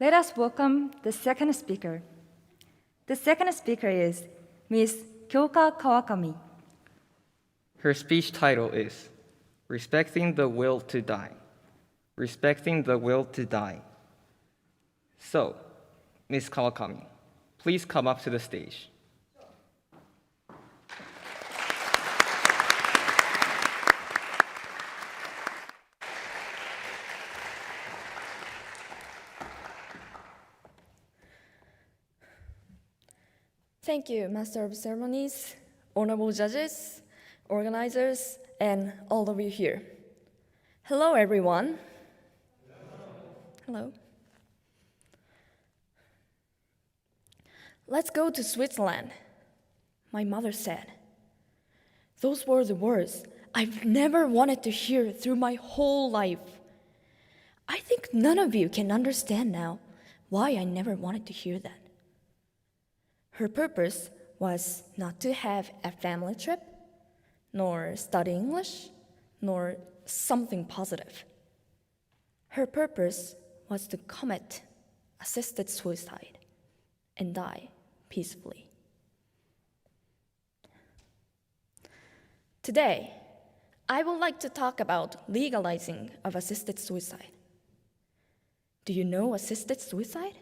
Let us welcome the second speaker. The second speaker is Ms. Kyoka Kawakami. Her speech title is Respecting the Will to Die. Respecting the Will to Die. So, Ms. Kawakami, please come up to the stage. Thank you, Master of Ceremonies, honorable judges, organizers, and all of you here. Hello, everyone. Hello. Let's go to Switzerland, my mother said. Those were the words I've never wanted to hear through my whole life. I think none of you can understand now why I never wanted to hear that. Her purpose was not to have a family trip, nor study English, nor something positive. Her purpose was to commit assisted suicide and die peacefully. Today, I would like to talk about legalizing of assisted suicide. Do you know assisted suicide?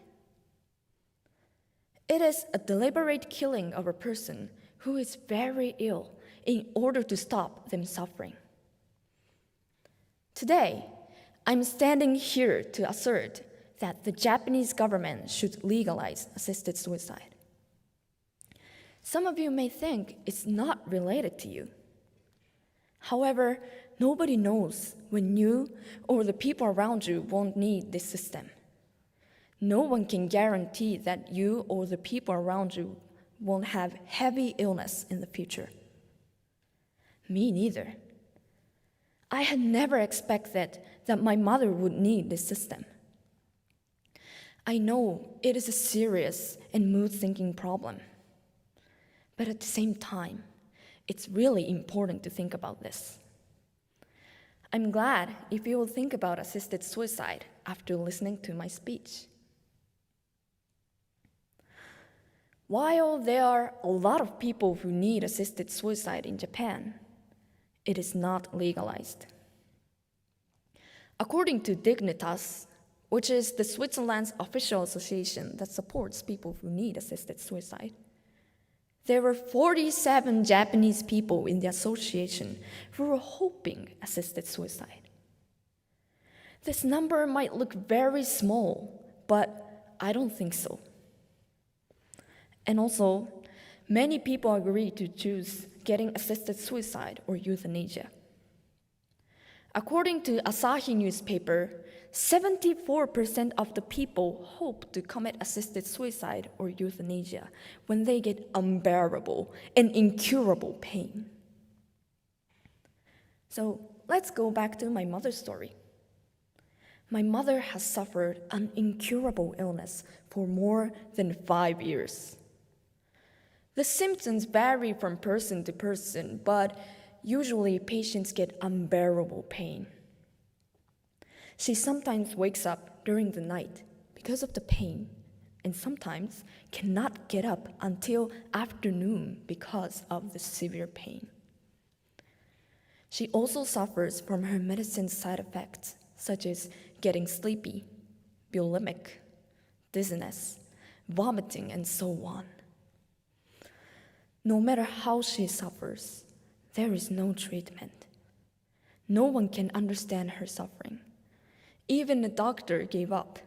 It is a deliberate killing of a person who is very ill in order to stop them suffering. Today, I'm standing here to assert that the Japanese government should legalize assisted suicide. Some of you may think it's not related to you. However, nobody knows when you or the people around you won't need this system. No one can guarantee that you or the people around you won't have heavy illness in the future. Me neither. I had never expected that my mother would need this system. I know it is a serious and mood-sinking problem. But at the same time, it's really important to think about this. I'm glad if you will think about assisted suicide after listening to my speech. While there are a lot of people who need assisted suicide in Japan, it is not legalized. According to Dignitas, which is the Switzerland's official association that supports people who need assisted suicide, there were 47 Japanese people in the association who were hoping assisted suicide. This number might look very small, but I don't think so. And also, many people agree to choose getting assisted suicide or euthanasia. According to Asahi newspaper, 74% of the people hope to commit assisted suicide or euthanasia when they get unbearable and incurable pain. So let's go back to my mother's story. My mother has suffered an incurable illness for more than 5 years. The symptoms vary from person to person, but usually patients get unbearable pain. She sometimes wakes up during the night because of the pain, and sometimes cannot get up until afternoon because of the severe pain. She also suffers from her medicine's side effects, such as getting sleepy, bulimic, dizziness, vomiting, and so on. No matter how she suffers, there is no treatment. No one can understand her suffering. Even the doctor gave up.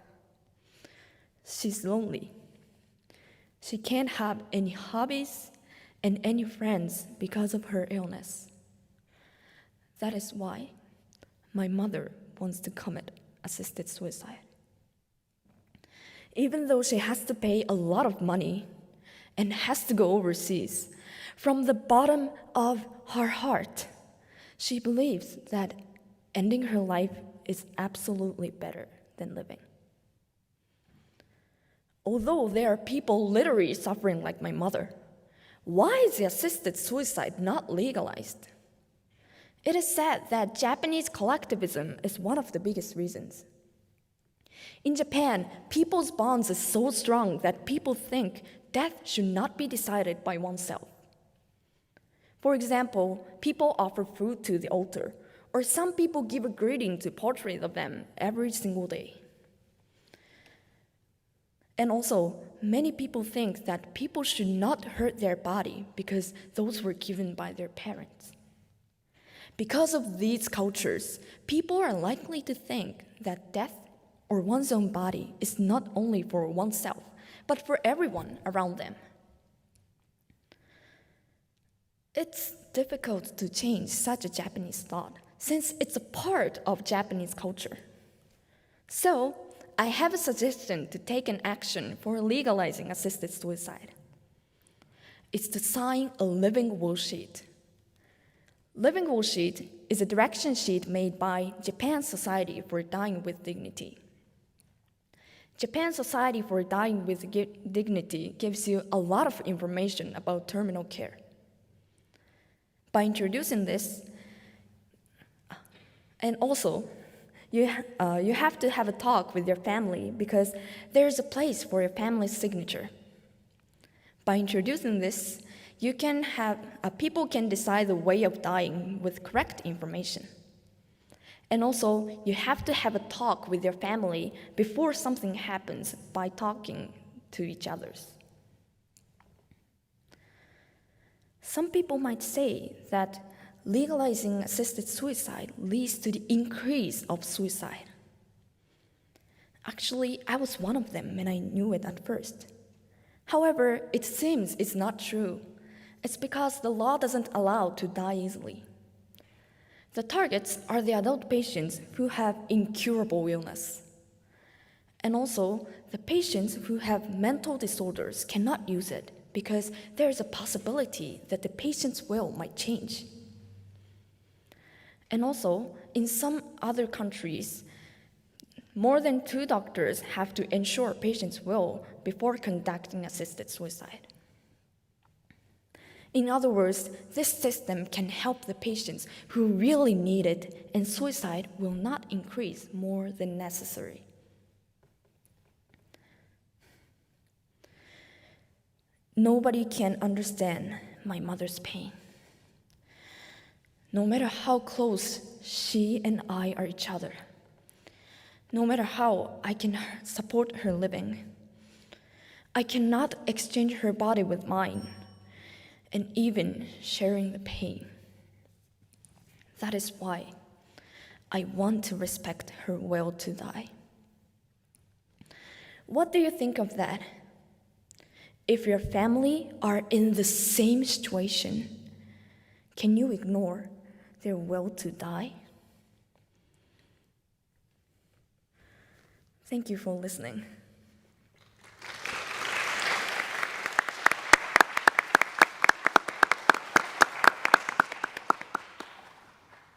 She's lonely. She can't have any hobbies and any friends because of her illness. That is why my mother wants to commit assisted suicide. Even though she has to pay a lot of money and has to go overseas, from the bottom of her heart, she believes that ending her life is absolutely better than living. Although there are people literally suffering like my mother, why is the assisted suicide not legalized? It is said that Japanese collectivism is one of the biggest reasons. In Japan, people's bonds are so strong that people think death should not be decided by oneself. For example, people offer food to the altar, or some people give a greeting to portrait of them every single day. And also, many people think that people should not hurt their body because those were given by their parents. Because of these cultures, people are likely to think that death or one's own body is not only for oneself, but for everyone around them. It's difficult to change such a Japanese thought since it's a part of Japanese culture. So, I have a suggestion to take an action for legalizing assisted suicide. It's to sign a living will sheet. Living will sheet is a direction sheet made by Japan Society for Dying with Dignity. Japan Society for Dying with Dignity gives you a lot of information about terminal care. By introducing this, and also, you have to have a talk with your family because there's a place for your family's signature. By introducing this, people can decide the way of dying with correct information. And also, you have to have a talk with your family before something happens by talking to each other. Some people might say that legalizing assisted suicide leads to the increase of suicide. Actually, I was one of them and I knew it at first. However, it seems it's not true. It's because the law doesn't allow to die easily. The targets are the adult patients who have incurable illness. And also, the patients who have mental disorders cannot use it because there is a possibility that the patient's will might change. And also, in some other countries, more than 2 doctors have to ensure patient's will before conducting assisted suicide. In other words, this system can help the patients who really need it, and suicide will not increase more than necessary. Nobody can understand my mother's pain. No matter how close she and I are each other, no matter how I can support her living, I cannot exchange her body with mine, and even sharing the pain. That is why I want to respect her will to die. What do you think of that? If your family are in the same situation, can you ignore their will to die? Thank you for listening.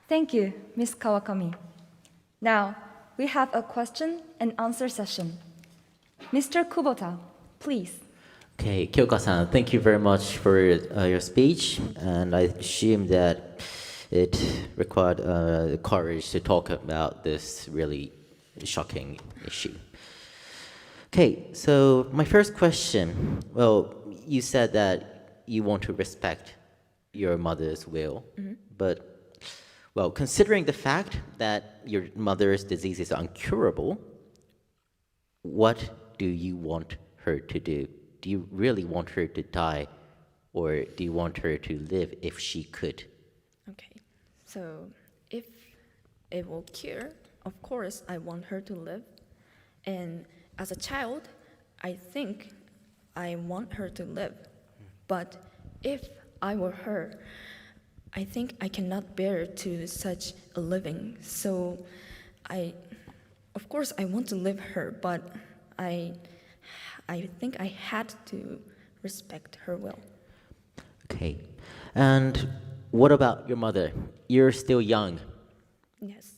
Thank you, Ms. Kawakami. Now, we have a question and answer session. Mr. Kubota, please. Okay, Kyoka-san, thank you very much for your speech, and I assume that it required the courage to talk about this really shocking issue. Okay, so my first question, well, you said that you want to respect your mother's will, but, well, considering the fact that your mother's disease is incurable, what do you want her to do? Do you really want her to die, or do you want her to live if she could? Okay, so if it will cure, of course I want her to live. And as a child, I think I want her to live. But if I were her, I think I cannot bear to such a living. So of course I want to live her, but I think I had to respect her will. Okay, and what about your mother? You're still young, Yes.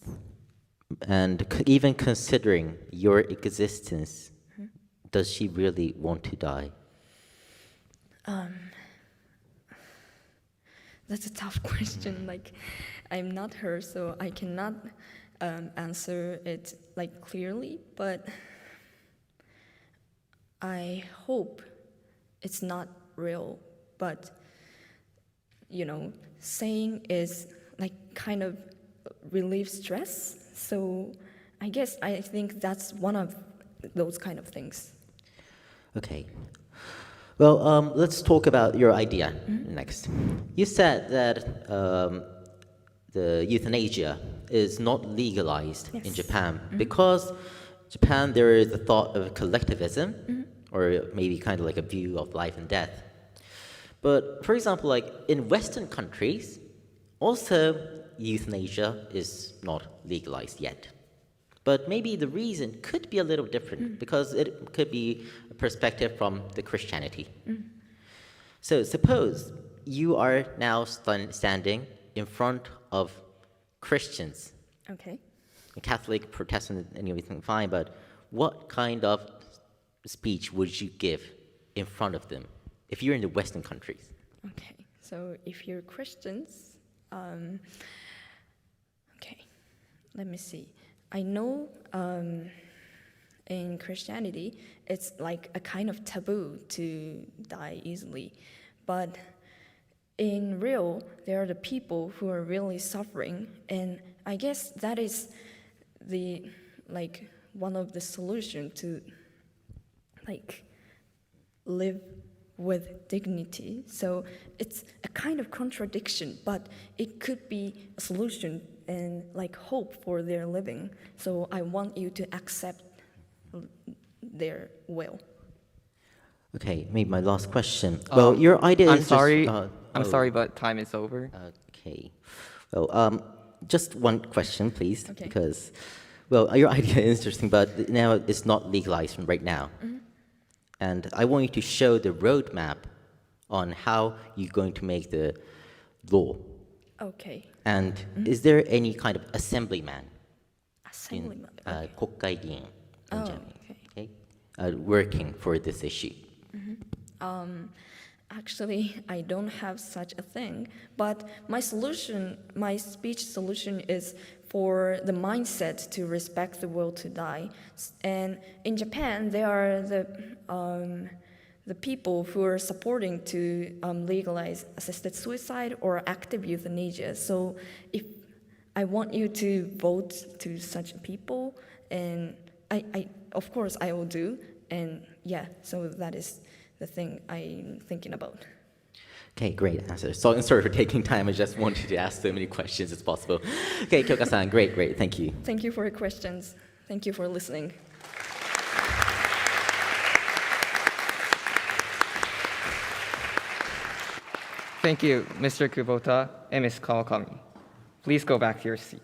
and even considering your existence, does she really want to die? That's a tough question. Like, I'm not her, so I cannot answer it like clearly, but I hope it's not real. But saying is like kind of relieve stress. So I think that's one of those kind of things. Okay. Well, let's talk about your idea next. You said that the euthanasia is not legalized in Japan because Japan there is a thought of collectivism or maybe kind of like a view of life and death. But for example, like in Western countries, also euthanasia is not legalized yet. But maybe the reason could be a little different because it could be a perspective from the Christianity. So suppose you are now standing in front of Christians. Okay. Catholic, Protestant, and everything fine, but what kind of speech would you give in front of them if you're in the Western countries? Okay, so if you're Christians, okay, let me see. I know in Christianity, it's like a kind of taboo to die easily, but in real, there are the people who are really suffering, and I guess that is one of the solution to live with dignity. So it's a kind of contradiction, but it could be a solution and hope for their living. So I want you to accept their will. Okay, maybe my last question. Well, your idea I'm is sorry. just... I'm sorry, but time is over. Okay. Well, just one question, please, Okay. because, well, your idea is interesting, but now it's not legalized right now. And I want you to show the roadmap on how you're going to make the law. Okay. And is there any kind of assemblyman Assemblyman. in 国会議員 in Oh, Japan, okay, working for this issue? Actually, I don't have such a thing, but my speech solution is for the mindset to respect the will to die. And in Japan, there are the people who are supporting to legalize assisted suicide or active euthanasia. So if I want you to vote to such people, and I of course I will do, and yeah, so that is the thing I'm thinking about. Okay, great answer. So, sorry for taking time. I just wanted to ask so many questions as possible. Okay, Kyoka-san, great, thank you. Thank you for your questions. Thank you for listening. Thank you, Mr. Kubota and Ms. Kawakami. Please go back to your seat.